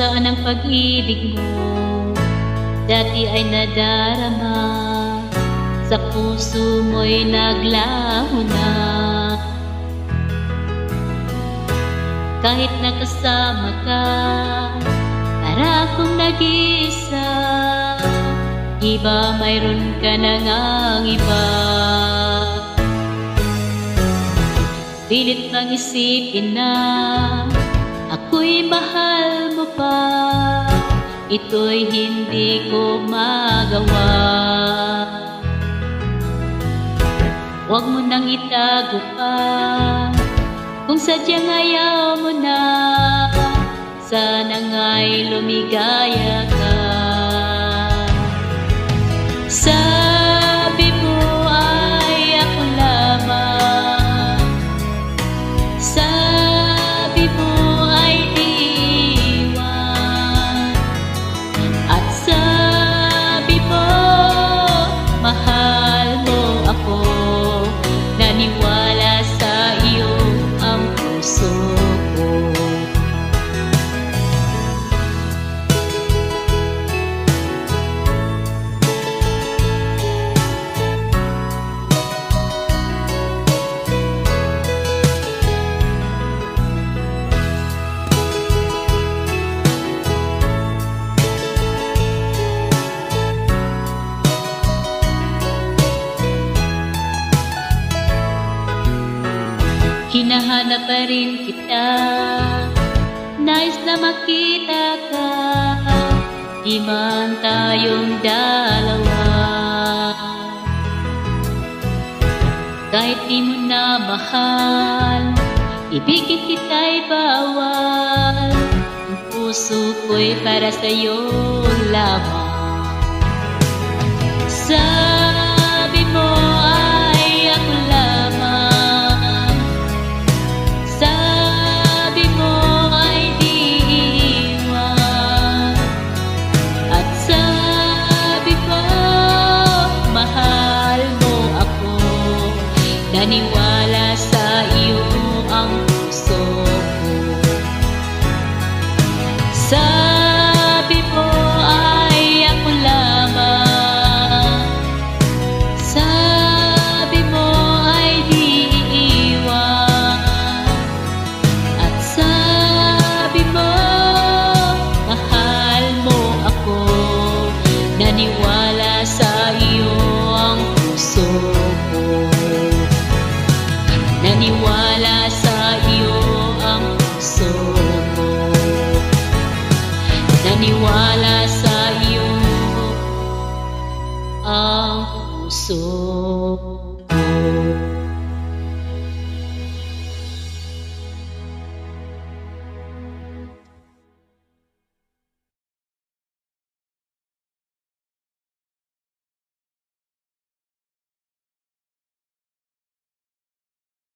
saan ang pag-ibig mo dati ay nadarama, sa puso mo'y naglaho na. Kahit nakasama ka, para akong nag-iisa. Iba mayroon ka na ngang iba. Pilit bang isipin na ako'y mahal mo pa, ito'y hindi ko magawa. Huwag mo nang itago pa, kung sadyang ayaw mo na, sana nga'y lumigaya ka. Sabi mo ay ako lamang, sabi mo ay iiwan, at sabi mo mahal mo ako. Naniwala sa iyo ang puso ko. Hinahanap pa rin kita, nais na makita ka, di man tayong dalawa. Kahit di mo na mahal, ibigin kita'y bawal. Ang puso ko'y para sa'yo lamang.